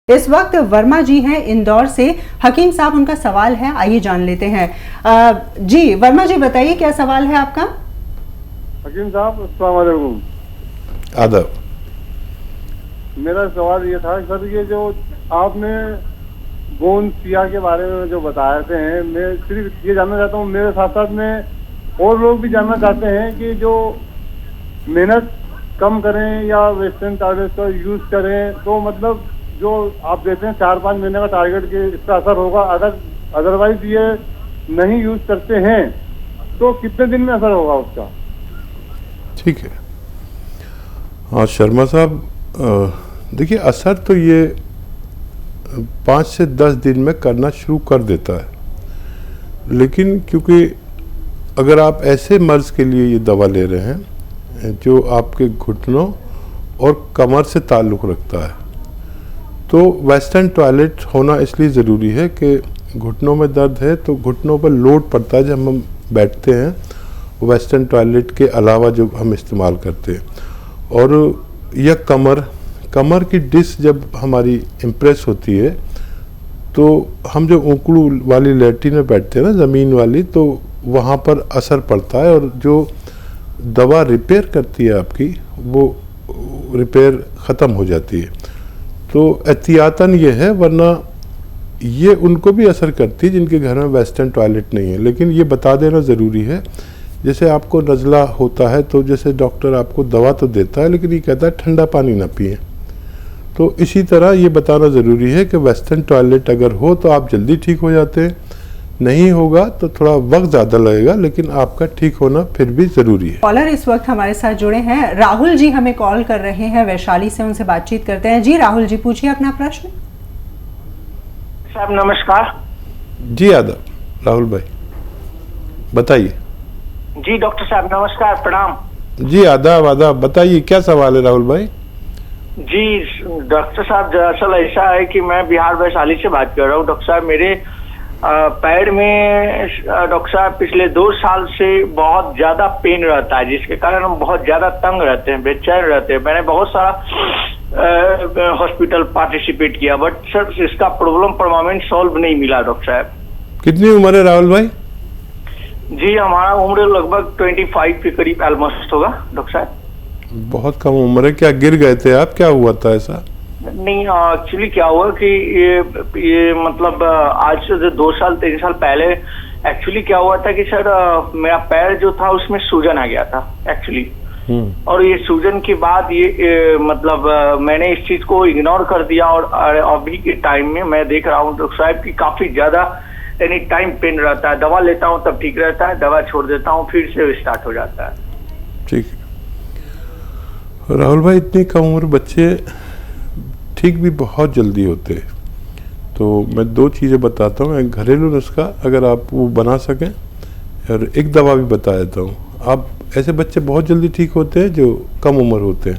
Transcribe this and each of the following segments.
इस वक्त वर्मा जी हैं इंदौर से। हकीम साहब उनका सवाल है, आइए जान लेते हैं। जी वर्मा जी बताइए क्या सवाल है आपका। हकीम साहब अस्सलाम वालेकुम। आदाब। मेरा सवाल ये था सर, ये जो आपने गोंद सिया के बारे में जो बताए थे, मैं सिर्फ ये जानना चाहता हूँ, मेरे साथ साथ में और लोग भी जानना चाहते हैं कि जो मेहनत कम करें या वेस्टर्न टॉयलेट का यूज करें, तो मतलब जो आप देते हैं 4-5 महीने का टारगेट के इसका असर होगा, अगर अदरवाइज ये नहीं यूज करते हैं तो कितने दिन में असर होगा उसका। ठीक है। हाँ शर्मा साहब, देखिए असर तो ये 5 से 10 दिन में करना शुरू कर देता है, लेकिन क्योंकि अगर आप ऐसे मर्ज के लिए ये दवा ले रहे हैं जो आपके घुटनों और कमर से ताल्लुक़ रखता है, तो वेस्टर्न टॉयलेट होना इसलिए ज़रूरी है कि घुटनों में दर्द है तो घुटनों पर लोड पड़ता है जब हम बैठते हैं वेस्टर्न टॉयलेट के अलावा जो हम इस्तेमाल करते हैं, और यह कमर की डिस्क जब हमारी इम्प्रेस होती है तो हम जो ऊँकड़ू वाली लैट्रिन में बैठते हैं ना, ज़मीन वाली, तो वहाँ पर असर पड़ता है और जो दवा रिपेयर करती है आपकी वो रिपेयर ख़त्म हो जाती है। तो एहतियातन ये है, वरना ये उनको भी असर करती है जिनके घर में वेस्टर्न टॉयलेट नहीं है। लेकिन ये बता देना ज़रूरी है, जैसे आपको नज़ला होता है तो जैसे डॉक्टर आपको दवा तो देता है लेकिन ये कहता है ठंडा पानी ना पिएं, तो इसी तरह ये बताना ज़रूरी है कि वेस्टर्न टॉयलेट अगर हो तो आप जल्दी ठीक हो जाते हैं, नहीं होगा तो थोड़ा वक्त ज़्यादा लगेगा, लेकिन आपका ठीक होना फिर भी ज़रूरी है। कॉलर इस वक्त हमारे साथ जुड़े हैं, राहुल जी हमें कॉल कर रहे हैं वैशाली से, उनसे बातचीत करते हैं। जी राहुल जी पूछिए अपना प्रश्न। साहब नमस्कार। जी आदाब राहुल भाई, बताइए। जी डॉक्टर साहब नमस्कार, प्रणाम। जी आदाब आदाब, बताइए क्या सवाल है राहुल भाई। जी डॉक्टर साहब, दरअसल ऐसा है कि मैं बिहार वैशाली से बात कर रहा हूँ। डॉक्टर साहब मेरे पैर में डॉक्टर साहब पिछले 2 साल से बहुत ज्यादा पेन रहता है, जिसके कारण हम बहुत ज्यादा तंग रहते हैं, बेचैन रहते हैं। मैंने बहुत सारा हॉस्पिटल पार्टिसिपेट किया, बट सर इसका प्रॉब्लम परमानेंट सॉल्व नहीं मिला। डॉक्टर साहब कितनी उम्र है राहुल भाई। जी हमारा उम्र लगभग 25 के करीब ऑलमोस्ट होगा डॉक्टर साहब। बहुत कम उम्र है, क्या गिर गए थे आप, क्या हुआ था ऐसा। नहीं एक्चुअली क्या हुआ कि ये मतलब आज से 2 साल 3 साल पहले एक्चुअली क्या हुआ था कि सर मेरा पैर जो था उसमें सूजन आ गया था एक्चुअली, और ये सूजन के बाद ये मतलब मैंने इस चीज को इग्नोर कर दिया, और अभी के टाइम में मैं देख रहा हूँ डॉक्टर साहब की काफी ज्यादा एनी टाइम पेन रहता है। दवा लेता हूँ तब ठीक रहता है, दवा छोड़ देता हूँ फिर से स्टार्ट हो जाता है। ठीक है राहुल भाई, इतनी कम उम्र बच्चे ठीक भी बहुत जल्दी होते हैं, तो मैं 2 चीज़ें बताता हूँ। एक घरेलू नुस्खा अगर आप वो बना सकें, और एक दवा भी बता देता हूँ। आप ऐसे बच्चे बहुत जल्दी ठीक होते हैं जो कम उम्र होते हैं।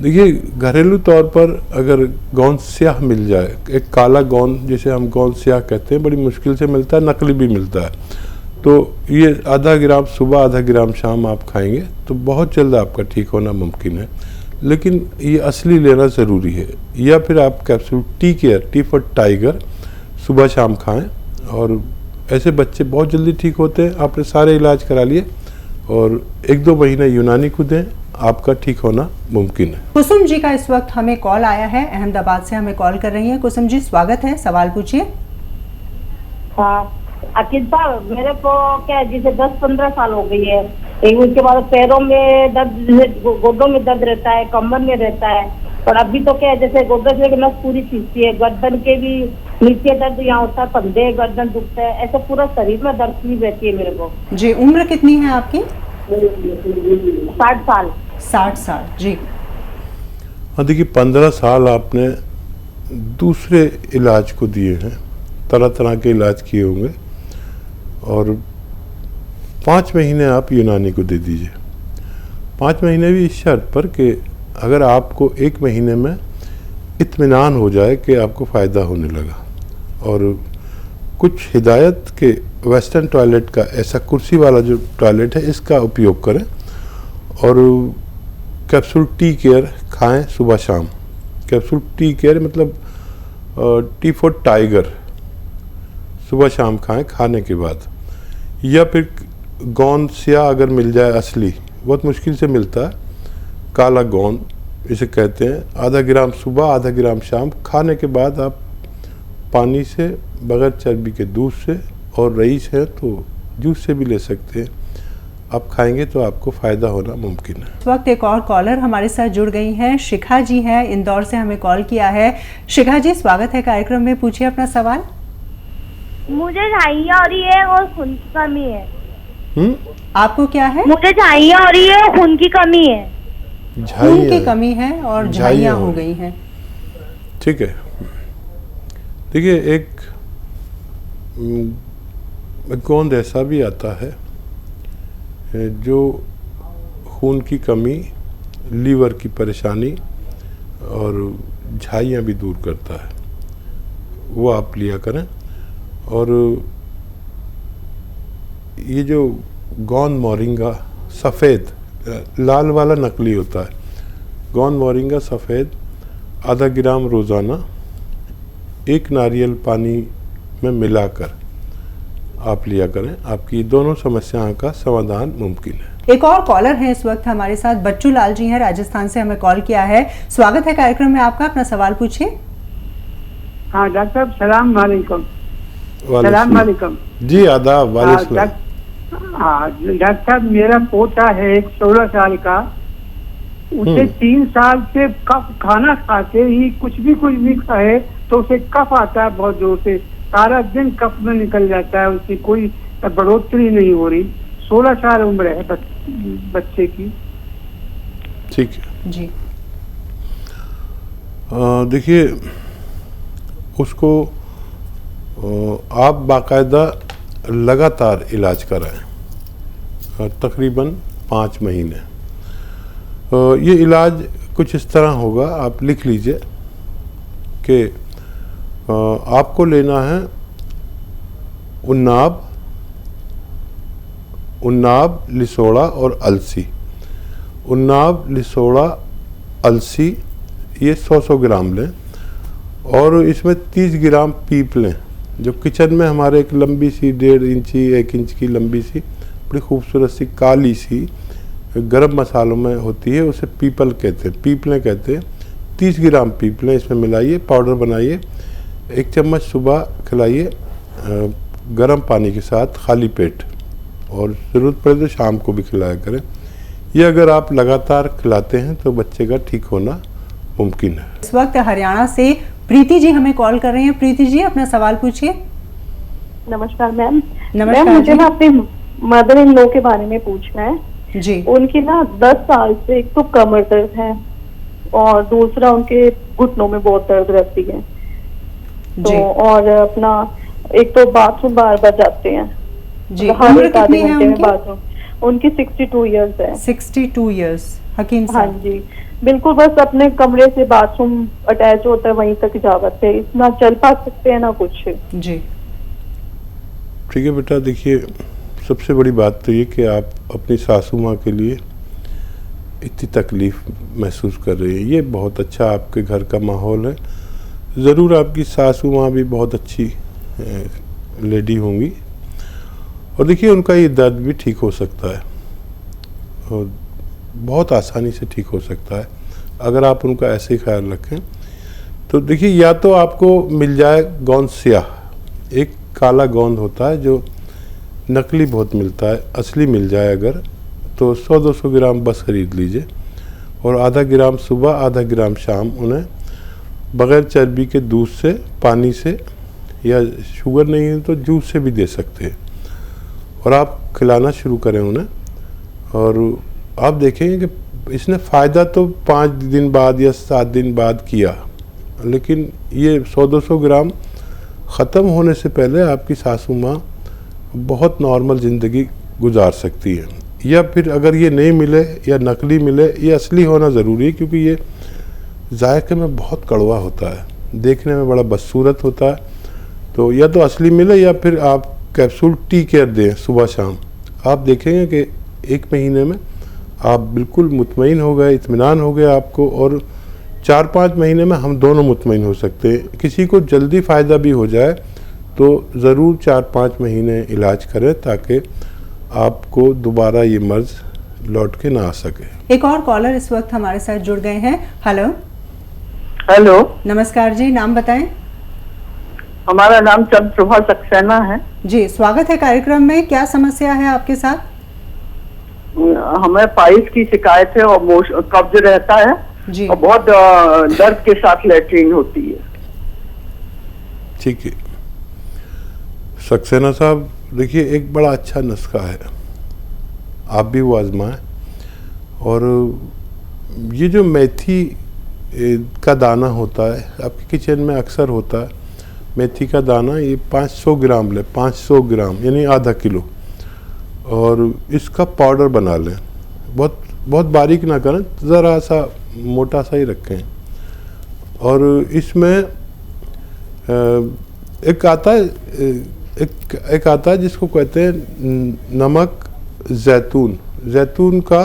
देखिए घरेलू तौर पर अगर गोंद स्याह मिल जाए, एक काला गोंद जिसे हम गोंद स्याह कहते हैं, बड़ी मुश्किल से मिलता है, नकली भी मिलता है, तो ये आधा ग्राम सुबह आधा ग्राम शाम आप खाएंगे तो बहुत जल्द आपका ठीक होना मुमकिन है। लेकिन ये असली लेना ज़रूरी है, या फिर आप capsule tea care, T for tiger, सुबह शाम खाएं, और ऐसे बच्चे बहुत जल्दी ठीक होते हैं। आपने सारे इलाज करा लिए और 1-2 महीने यूनानी को दें, आपका ठीक होना मुमकिन है। कुसुम जी का इस वक्त हमें कॉल आया है, अहमदाबाद से हमें कॉल कर रही हैं। कुसुम जी स्वागत है, सवाल पूछिए। हाँ अकिल साहब, मेरे को क्या है, जैसे 10-15 साल हो गई है, उसके बाद पैरों में दर्द, गोडों में दर्द रहता है, कमर में रहता है, और अभी तो क्या है जैसे गोडों से नस पूरी खींचती है, गर्दन के भी नीचे दर्द यहाँ होता है, कंधे गर्दन दुखता है, ऐसे पूरा शरीर में दर्द भी रहती है मेरे को। जी उम्र कितनी है आपकी। 60 साल। 60 साल जी। हाँ देखिए 15 साल आपने दूसरे इलाज को दिए हैं, तरह तरह के इलाज किए होंगे, और 5 महीने आप यूनानी को दे दीजिए। 5 महीने भी इस शर्त पर कि अगर आपको 1 महीने में इत्मीनान हो जाए कि आपको फ़ायदा होने लगा, और कुछ हिदायत के वेस्टर्न टॉयलेट का, ऐसा कुर्सी वाला जो टॉयलेट है इसका उपयोग करें, और कैप्सूल टी केयर खाएं सुबह शाम। कैप्सूल टी केयर मतलब T4 टाइगर सुबह शाम खाएं खाने के बाद, या फिर गोंद स्या अगर मिल जाए असली, बहुत मुश्किल से मिलता है, काला गोंद इसे कहते हैं, आधा ग्राम सुबह आधा ग्राम शाम खाने के बाद आप पानी से, बगैर चर्बी के दूध से, और रईस है तो जूस से भी ले सकते हैं। आप खाएंगे तो आपको फ़ायदा होना मुमकिन है। इस वक्त एक और कॉलर हमारे साथ जुड़ गई हैं, शिखा जी हैं, इंदौर से हमें कॉल किया है। शिखा जी, स्वागत है कार्यक्रम में, पूछिए अपना सवाल। मुझे झाइयाँ हो रही है और खून की कमी है। आपको क्या है? मुझे झाइयाँ हो रही है और खून की कमी है। खून की कमी है और झाइयाँ हो गई हैं। ठीक है, देखिए एक गोंद ऐसा भी आता है जो खून की कमी, लीवर की परेशानी और झाइयाँ भी दूर करता है, वो आप लिया करें। और ये जो गोंद मोरिंगा सफ़ेद, लाल वाला नकली होता है, गोंद मोरिंगा सफ़ेद आधा ग्राम रोज़ाना एक नारियल पानी में मिलाकर आप लिया करें, आपकी दोनों समस्याओं का समाधान मुमकिन है। एक और कॉलर है इस वक्त हमारे साथ, बच्चू लाल जी हैं, राजस्थान से हमें कॉल किया है। स्वागत है कार्यक्रम में आपका, अपना सवाल पूछिए। हाँ डॉक्टर साहब, सलाम वालेकुम। सलाम वालेकुम जी, आदाब। वालेकुम। हाँ डॉक्टर साहब, मेरा पोता है एक 16 साल का, उसे 3 साल से कफ, खाना खाते ही कुछ भी खाए तो उसे कफ आता है बहुत जोर से, सारा दिन कफ में निकल जाता है, उसकी कोई बढ़ोतरी नहीं हो रही। 16 साल उम्र है बच्चे की। ठीक है जी। देखिए उसको आप बाकायदा लगातार इलाज कराएं, तकरीबन 5 महीने। ये इलाज कुछ इस तरह होगा, आप लिख लीजिए कि आपको लेना है उन्नाब, लिसोड़ा और अलसी। उन्नाब, लिसोड़ा, अलसी ये 100-100 ग्राम लें, और इसमें 30 ग्राम पीप लें, जो किचन में हमारे एक लंबी सी 1.5 इंची 1 इंच की लंबी सी बड़ी खूबसूरत सी काली सी गरम मसालों में होती है, उसे पीपल कहते हैं, पीपलें कहते हैं। 30 ग्राम पीपलें इसमें मिलाइए, पाउडर बनाइए, 1 चम्मच सुबह खिलाइए गर्म पानी के साथ खाली पेट, और ज़रूरत पड़े तो शाम को भी खिलाया करें। ये अगर आप लगातार खिलाते हैं तो बच्चे का ठीक होना मुमकिन है। इस वक्त हरियाणा से प्रीति जी हमें कॉल कर रहे हैं। प्रीति जी, अपना सवाल पूछिए। नमस्कार मैम। नमस्कार मैम, मुझे जी। ना अपने मदर इन लॉ के बारे में पूछना है जी। उनकी ना 10 साल से एक तो कमर दर्द है और दूसरा उनके घुटनों में बहुत दर्द रहती है, तो और अपना एक तो बाथरूम बार बार जाते हैं जी। हर उम्र एक आधे कितनी है घंटे में उनकी? बाथरूम। उनकी 62 इयर्स है। 62 इयर्स। हकीम हाँ साहब। जी, बिल्कुल, बस अपने कमरे से बाथरूम अटैच होता है, वहीं तक जावत है, इतना चल पा सकते हैं ना कुछ। जी। ठीक है बेटा, देखिए सबसे बड़ी बात तो ये कि आप अपनी सासू माँ के लिए इतनी तकलीफ़ महसूस कर रही है, ये बहुत अच्छा आपके घर का माहौल है। ज़रूर आपकी सासू माँ भी बहुत अच्छी लेडी होंगी, और देखिए उनका ये दर्द भी ठीक हो सकता है, और बहुत आसानी से ठीक हो सकता है अगर आप उनका ऐसे ही ख्याल रखें। तो देखिए, या तो आपको मिल जाए गोंद स्याह, एक काला गोंद होता है जो नकली बहुत मिलता है, असली मिल जाए अगर तो 100-200 ग्राम बस खरीद लीजिए, और आधा ग्राम सुबह आधा ग्राम शाम उन्हें बग़ैर चर्बी के दूध से, पानी से, या शुगर नहीं है तो जूस से भी दे सकते हैं, और आप खिलाना शुरू करें उन्हें। और आप देखेंगे कि इसने फ़ायदा तो 5 दिन बाद या 7 दिन बाद किया, लेकिन ये 100-200 ग्राम ख़त्म होने से पहले आपकी सासू माँ बहुत नॉर्मल ज़िंदगी गुजार सकती है। या फिर अगर ये नहीं मिले या नकली मिले, ये असली होना ज़रूरी है, क्योंकि ये जायके में बहुत कड़वा होता है, देखने में बड़ा बदसूरत होता है। तो या तो असली मिले या फिर आप कैप्सूल टी केयर दें सुबह शाम। आप देखेंगे कि 1 महीने में आप बिल्कुल मुतमईन हो गए, इत्मीनान हो गया आपको, और 4-5 महीने में हम दोनों मुतमईन हो सकते हैं। किसी को जल्दी फ़ायदा भी हो जाए तो ज़रूर 4-5 महीने इलाज करें ताकि आपको दोबारा ये मर्ज़ लौट के ना आ सके। एक और कॉलर इस वक्त हमारे साथ जुड़ गए हैं। हेलो हेलो, नमस्कार जी, नाम बताएं। हमारा नाम चंद्रप्रभा सक्सेना है जी, स्वागत है कार्यक्रम में। क्या समस्या है आपके साथ? हमें पाइल्स की शिकायत है और कब्ज रहता है जी। और बहुत दर्द के साथ लेटरिन होती है। ठीक है सक्सेना साहब, देखिए एक बड़ा अच्छा नुस्खा है, आप भी वो आजमाएं। और ये जो मेथी का दाना होता है आपके किचन में अक्सर होता है, मेथी का दाना, ये 500 ग्राम लें, 500 ग्राम यानी आधा किलो, और इसका पाउडर बना लें। बहुत बहुत बारीक ना करें, ज़रा सा मोटा सा ही रखें। और इसमें एक आता है जिसको कहते हैं नमक जैतून। जैतून का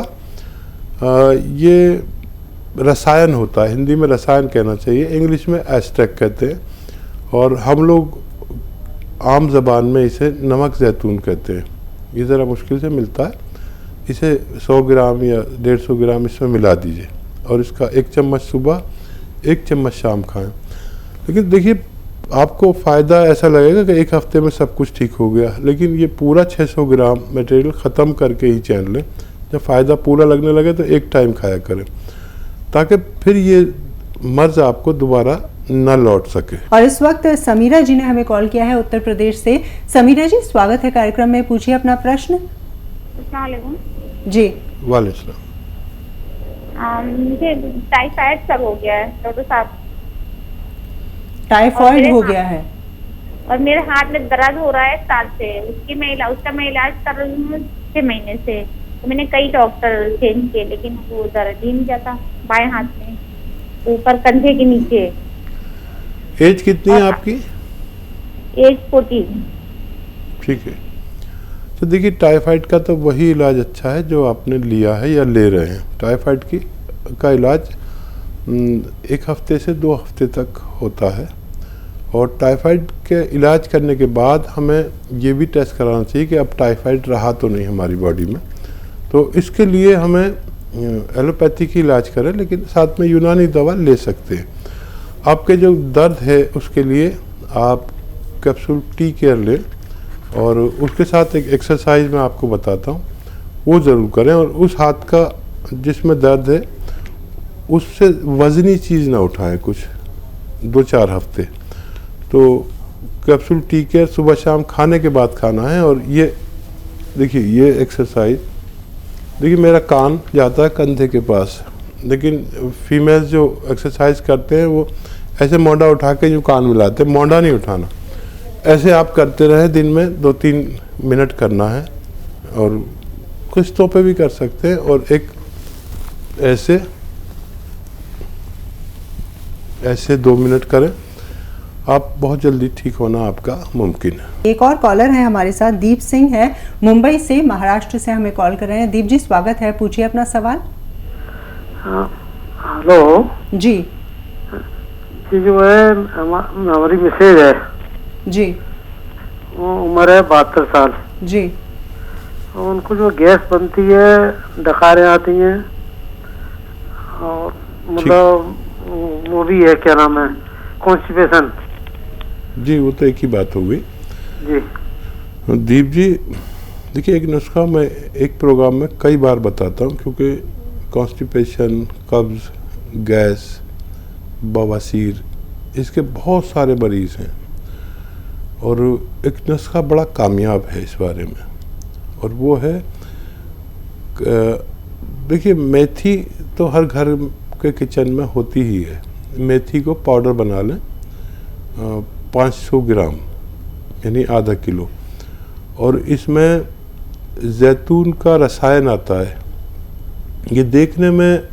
ये रसायन होता है, हिंदी में रसायन कहना चाहिए, इंग्लिश में एस्ट्रैक कहते हैं, और हम लोग आम ज़बान में इसे नमक जैतून कहते हैं। ये ज़रा मुश्किल से मिलता है। इसे 100 ग्राम या 150 ग्राम इसमें मिला दीजिए और इसका 1 चम्मच सुबह 1 चम्मच शाम खाएं। लेकिन देखिए आपको फ़ायदा ऐसा लगेगा कि एक हफ्ते में सब कुछ ठीक हो गया, लेकिन ये पूरा 600 ग्राम मटेरियल ख़त्म करके ही चैन लें। जब फ़ायदा पूरा लगने लगे तो एक टाइम खाया करें ताकि फिर ये मर्ज़ आपको दोबारा न लौट सके। और इस वक्त समीरा जी ने हमें कॉल किया है उत्तर प्रदेश से। समीरा जी, स्वागत है कार्यक्रम में, पूछिए अपना प्रश्न। जी वालेकुम। मुझे टाइफाइड सब हो गया है डॉक्टर साहब। टाइफाइड हो गया है और मेरे हाथ में दर्द हो रहा है 1 साल से। उसका मैं इलाज कर रही हूँ 6 महीने से। तो मैंने कई डॉक्टर चेंज किए लेकिन वो दर्द ही नहीं जाता बाएं हाथ में, ऊपर कंधे के नीचे। एज कितनी है आपकी? एज 14। ठीक है, तो देखिए टाइफाइड का तो वही इलाज अच्छा है जो आपने लिया है या ले रहे हैं। टाइफाइड का इलाज 1 हफ्ते से 2 हफ्ते तक होता है, और टाइफाइड के इलाज करने के बाद हमें ये भी टेस्ट कराना चाहिए कि अब टाइफाइड रहा तो नहीं हमारी बॉडी में। तो इसके लिए हमें एलोपैथी की इलाज करें, लेकिन साथ में यूनानी दवा ले सकते हैं। आपके जो दर्द है उसके लिए आप कैप्सूल टी केयर लें, और उसके साथ एक एक्सरसाइज मैं आपको बताता हूँ, वो ज़रूर करें। और उस हाथ का जिसमें दर्द है उससे वज़नी चीज़ ना उठाएं कुछ 2-4 हफ्ते। तो कैप्सूल टी केयर सुबह शाम खाने के बाद खाना है। और ये देखिए ये एक्सरसाइज, देखिए मेरा कान जाता है कंधे के पास, लेकिन फीमेल्स जो एक्सरसाइज करते हैं वो ऐसे मोंडा उठा के जो कान मिलाते हैं, मोंडा नहीं उठाना, ऐसे आप करते रहें। दिन में 2-3 मिनट करना है, और किस्तों पे भी कर सकते हैं। और एक ऐसे 2 मिनट करें, आप बहुत जल्दी ठीक होना आपका मुमकिन है। एक और कॉलर है हमारे साथ, दीप सिंह है मुंबई से, महाराष्ट्र से हमें कॉल कर रहे हैं। दीप जी, स्वागत है, पूछिए अपना सवाल। हेलो जी जो है हमारी मिसेज है जी, वो उम्र है 72 साल जी। उनको जो गैस बनती है, डकारें आती हैं, और मतलब वो भी है, क्या नाम है, कॉन्स्टिपेशन। जी वो तो एक ही बात हो गई जी। दीप जी, देखिए एक नुस्खा मैं एक प्रोग्राम में कई बार बताता हूँ, क्योंकि कॉन्स्टिपेशन, कब्ज़, गैस, बवासीर, इसके बहुत सारे मरीज़ हैं, और एक नुस्खा बड़ा कामयाब है इस बारे में, और वो है देखिए मेथी तो हर घर के किचन में होती ही है। मेथी को पाउडर बना लें 500 ग्राम यानी आधा किलो, और इसमें जैतून का रसायन आता है। ये देखने में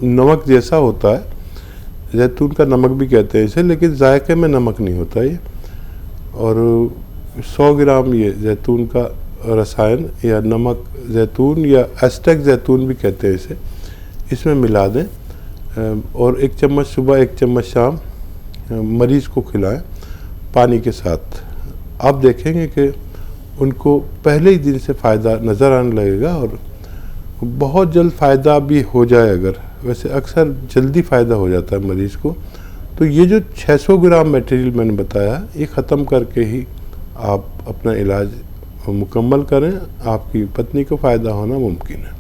नमक जैसा होता है, जैतून का नमक भी कहते हैं इसे, लेकिन जायके में नमक नहीं होता ये। और 100 ग्राम ये जैतून का रसायन या नमक जैतून या एस्टेक जैतून भी कहते हैं इसे, इसमें मिला दें और 1 चम्मच सुबह 1 चम्मच शाम मरीज को खिलाएं पानी के साथ। आप देखेंगे कि उनको पहले ही दिन से फ़ायदा नज़र आने लगेगा और बहुत जल्द फ़ायदा भी हो जाए। अगर वैसे अक्सर जल्दी फ़ायदा हो जाता है मरीज़ को। तो ये जो 600 ग्राम मटेरियल मैंने बताया, ये ख़त्म करके ही आप अपना इलाज मुकम्मल करें, आपकी पत्नी को फ़ायदा होना मुमकिन है।